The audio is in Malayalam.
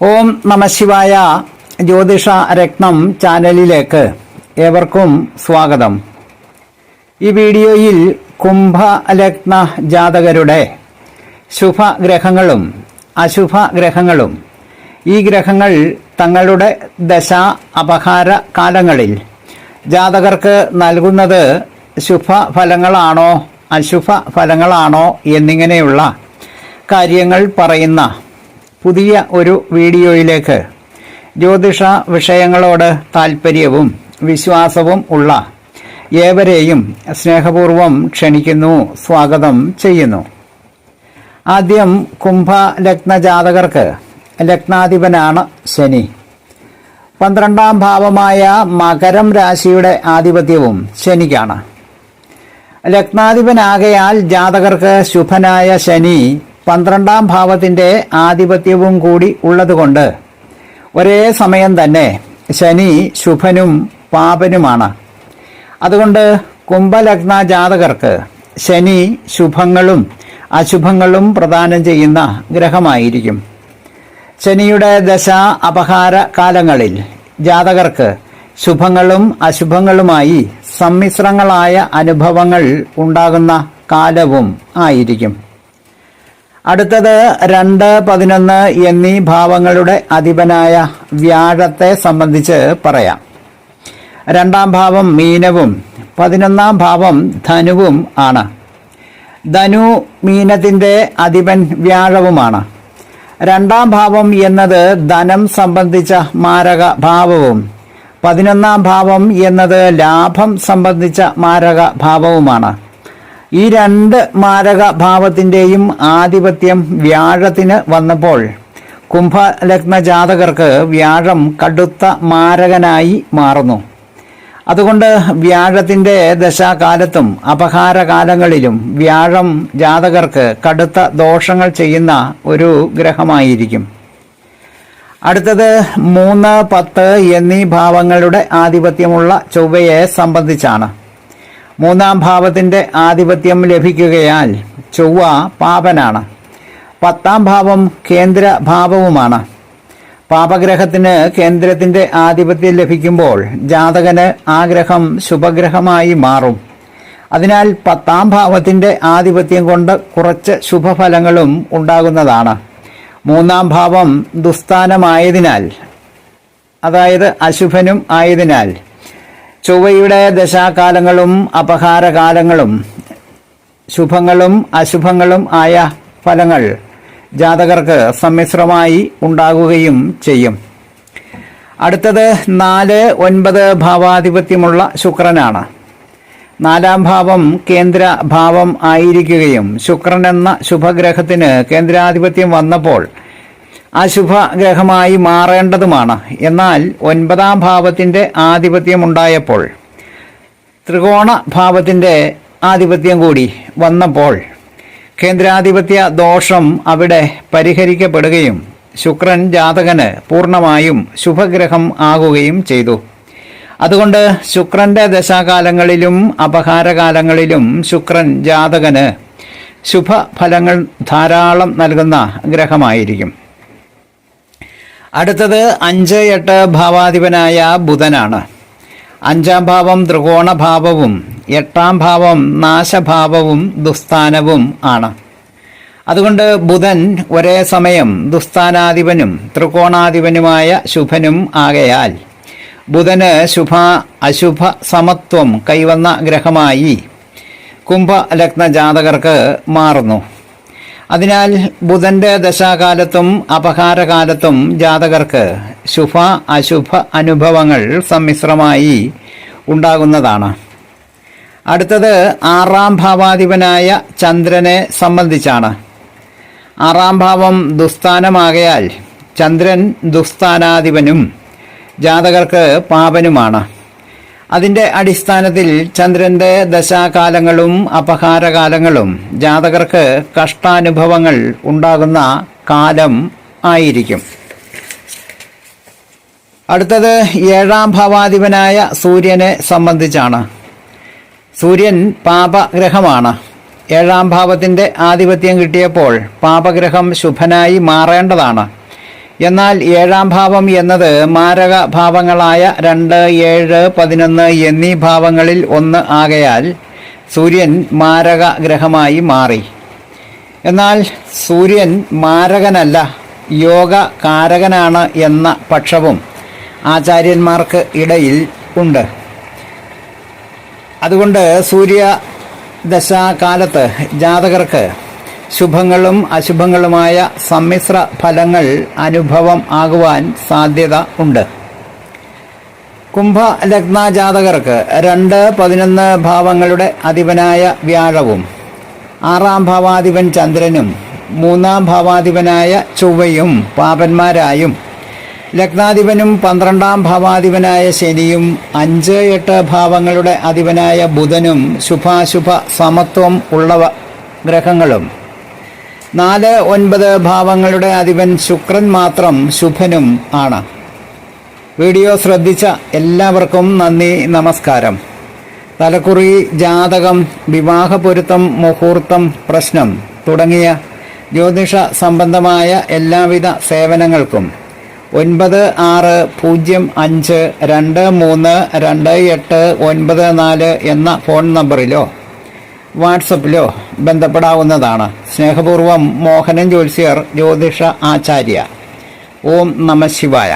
ഓം നമഃശിവായ. ജ്യോതിഷ രത്നം ചാനലിലേക്ക് ഏവർക്കും സ്വാഗതം. ഈ വീഡിയോയിൽ കുംഭലഗ്ന ജാതകരുടെ ശുഭഗ്രഹങ്ങളും അശുഭഗ്രഹങ്ങളും ഈ ഗ്രഹങ്ങൾ തങ്ങളുടെ ദശ അപഹാര കാലങ്ങളിൽ ജാതകർക്ക് നൽകുന്നത് ശുഭഫലങ്ങളാണോ അശുഭ ഫലങ്ങളാണോ എന്നിങ്ങനെയുള്ള കാര്യങ്ങൾ പറയുന്ന പുതിയ ഒരു വീഡിയോയിലേക്ക് ജ്യോതിഷ വിഷയങ്ങളോട് താൽപ്പര്യവും വിശ്വാസവും ഉള്ള ഏവരെയും സ്നേഹപൂർവം ക്ഷണിക്കുന്നു, സ്വാഗതം ചെയ്യുന്നു. ആദ്യം കുംഭലഗ്ന ജാതകർക്ക് ലഗ്നാധിപനാണ് ശനി. 12ാം ഭാവമായ മകരം രാശിയുടെ ആധിപത്യവും ശനിക്കാണ്. ലഗ്നാധിപനാകയാൽ ജാതകർക്ക് ശുഭനായ ശനി 12ാം ഭാവത്തിൻ്റെ ആധിപത്യവും കൂടി ഉള്ളതുകൊണ്ട് ഒരേ സമയം തന്നെ ശനി ശുഭനും പാപനുമാണ്. അതുകൊണ്ട് കുംഭലഗ്ന ജാതകർക്ക് ശനി ശുഭങ്ങളും അശുഭങ്ങളും പ്രദാനം ചെയ്യുന്ന ഗ്രഹമായിരിക്കും. ശനിയുടെ ദശ അപഹാര കാലങ്ങളിൽ ജാതകർക്ക് ശുഭങ്ങളും അശുഭങ്ങളുമായി സമ്മിശ്രങ്ങളായ അനുഭവങ്ങൾ ഉണ്ടാകുന്ന കാലവും ആയിരിക്കും. അടുത്തത് 2, 11 എന്നീ ഭാവങ്ങളുടെ അധിപനായ വ്യാഴത്തെ സംബന്ധിച്ച് പറയാം. 2ാം ഭാവം മീനവും 11ാം ഭാവം ധനുവും ആണ്. ധനു മീനത്തിൻ്റെ അധിപൻ വ്യാഴവുമാണ്. 2ാം ഭാവം എന്നത് ധനം സംബന്ധിച്ച മാരക ഭാവവും 11ാം ഭാവം എന്നത് ലാഭം സംബന്ധിച്ച മാരക ഭാവവുമാണ്. ഈ 2 മാരക ഭാവത്തിൻ്റെയും ആധിപത്യം വ്യാഴത്തിന് വന്നപ്പോൾ കുംഭലഗ്ന ജാതകർക്ക് വ്യാഴം കടുത്ത മാരകനായി മാറുന്നു. അതുകൊണ്ട് വ്യാഴത്തിൻ്റെ ദശാകാലത്തും അപഹാരകാലങ്ങളിലും വ്യാഴം ജാതകർക്ക് കടുത്ത ദോഷങ്ങൾ ചെയ്യുന്ന ഒരു ഗ്രഹമായിരിക്കും. അടുത്തത് 3, 10 എന്നീ ഭാവങ്ങളുടെ ആധിപത്യമുള്ള ചൊവ്വയെ സംബന്ധിച്ചാണ്. 3ാം ഭാവത്തിൻ്റെ ആധിപത്യം ലഭിക്കുകയാൽ ചൊവ്വ പാപനാണ്. 10ാം ഭാവം കേന്ദ്ര ഭാവവുമാണ്. പാപഗ്രഹത്തിന് കേന്ദ്രത്തിൻ്റെ ആധിപത്യം ലഭിക്കുമ്പോൾ ജാതകന് ആ ഗ്രഹം ശുഭഗ്രഹമായി മാറും. അതിനാൽ 10ാം ഭാവത്തിൻ്റെ ആധിപത്യം കൊണ്ട് കുറച്ച് ശുഭഫലങ്ങളും ഉണ്ടാകുന്നതാണ്. 3ാം ഭാവം ദുസ്ഥാനമായതിനാൽ, അതായത് അശുഭനും ആയതിനാൽ ചൊവ്വയുടെ ദശാകാലങ്ങളും അപഹാരകാലങ്ങളും ശുഭങ്ങളും അശുഭങ്ങളും ആയ ഫലങ്ങൾ ജാതകർക്ക് സമ്മിശ്രമായി ഉണ്ടാകുകയും ചെയ്യും. അടുത്തത് 4, 9 ഭാവാധിപത്യമുള്ള ശുക്രനാണ്. 4ാം ഭാവം കേന്ദ്ര ഭാവം ആയിരിക്കുകയും ശുക്രൻ എന്ന ശുഭഗ്രഹത്തിന് കേന്ദ്രാധിപത്യം വന്നപ്പോൾ അശുഭഗ്രഹമായി മാറേണ്ടതുമാണ്. എന്നാൽ 9ാം ഭാവത്തിൻ്റെ ആധിപത്യമുണ്ടായപ്പോൾ ത്രികോണ ഭാവത്തിൻ്റെ ആധിപത്യം കൂടി വന്നപ്പോൾ കേന്ദ്രാധിപത്യ ദോഷം അവിടെ പരിഹരിക്കപ്പെടുകയും ശുക്രൻ ജാതകന് പൂർണ്ണമായും ശുഭഗ്രഹം ആകുകയും ചെയ്തു. അതുകൊണ്ട് ശുക്രന്റെ ദശാകാലങ്ങളിലും അപഹാരകാലങ്ങളിലും ശുക്രൻ ജാതകന് ശുഭഫലങ്ങൾ ധാരാളം നൽകുന്ന ഗ്രഹമായിരിക്കും. അടുത്തത് 5, 8 ഭാവാധിപനായ ബുധനാണ്. 5ാം ഭാവം ത്രികോണ ഭാവവും 8ാം ഭാവം നാശഭാവവും ദുസ്ഥാനവും ആണ്. അതുകൊണ്ട് ബുധൻ ഒരേ സമയം ദുസ്ഥാനാധിപനും ത്രികോണാധിപനുമായ ശുഭനും ആകയാൽ ബുധന് ശുഭ അശുഭ സമത്വം കൈവന്ന ഗ്രഹമായി കുംഭലഗ്ന ജാതകർക്ക് മാറുന്നു. അതിനാൽ ബുധന്റെ ദശാകാലത്തും അപഹാരകാലത്തും ജാതകർക്ക് ശുഭ അശുഭ അനുഭവങ്ങൾ സമ്മിശ്രമായി ഉണ്ടാകുന്നതാണ്. അടുത്തത് 6ാം ഭാവാധിപനായ ചന്ദ്രനെ സംബന്ധിച്ചാണ്. 6ാം ഭാവം ദുസ്ഥാനമാകയാൽ ചന്ദ്രൻ ദുസ്ഥാനാധിപനും ജാതകർക്ക് പാപനുമാണ്. അതിൻ്റെ അടിസ്ഥാനത്തിൽ ചന്ദ്രൻ്റെ ദശാകാലങ്ങളും അപഹാരകാലങ്ങളും ജാതകർക്ക് കഷ്ടാനുഭവങ്ങൾ ഉണ്ടാകുന്ന കാലം ആയിരിക്കും. അടുത്തത് 7ാം ഭാവാധിപനായ സൂര്യനെ സംബന്ധിച്ചാണ്. സൂര്യൻ പാപഗ്രഹമാണ്. 7ാം ഭാവത്തിൻ്റെ ആധിപത്യം കിട്ടിയപ്പോൾ പാപഗ്രഹം ശുഭനായി മാറേണ്ടതാണ്. എന്നാൽ ഏഴാം ഭാവം എന്നത് മാരക ഭാവങ്ങളായ 2, 7, 11 എന്നീ ഭാവങ്ങളിൽ ഒന്ന് ആകയാൽ സൂര്യൻ മാരക ഗ്രഹമായി മാറി. എന്നാൽ സൂര്യൻ മാരകനല്ല, യോഗ കാരകനാണ് എന്ന പക്ഷവും ആചാര്യന്മാർക്ക് ഇടയിൽ ഉണ്ട്. അതുകൊണ്ട് സൂര്യദശാകാലത്ത് ജാതകർക്ക് ശുഭങ്ങളും അശുഭങ്ങളുമായ സമ്മിശ്ര ഫലങ്ങൾ അനുഭവം ആകുവാൻ സാധ്യത ഉണ്ട്. കുംഭ ലഗ്ന ജാതകർക്ക് 2, 11 ഭാവങ്ങളുടെ അധിപനായ വ്യാഴവും 6ാം ഭാവാധിപൻ ചന്ദ്രനും 3ാം ഭാവാധിപനായ ചൊവ്വയും പാപന്മാരായും ലഗ്നാധിപനും 12ാം ഭാവാധിപനായ ശനിയും 5, 8 ഭാവങ്ങളുടെ അധിപനായ ബുധനും ശുഭാശുഭ സമത്വം ഉള്ള ഗ്രഹങ്ങളും 4, 9 ഭാവങ്ങളുടെ അധിപൻ ശുക്രൻ മാത്രം ശുഭനും ആണ്. വീഡിയോ ശ്രദ്ധിച്ച എല്ലാവർക്കും നന്ദി, നമസ്കാരം. തലക്കുറി, ജാതകം, വിവാഹപൊരുത്തം, മുഹൂർത്തം, പ്രശ്നം തുടങ്ങിയ ജ്യോതിഷ സംബന്ധമായ എല്ലാവിധ സേവനങ്ങൾക്കും 9605232894 എന്ന ഫോൺ നമ്പറിലോ വാട്സപ്പിലോ ബന്ധപ്പെടാവുന്നതാണ്. സ്നേഹപൂർവം മോഹനൻ ജ്യോത്സ്യർ, ജ്യോതിഷ ആചാര്യ. ഓം നമഃ ശിവായ.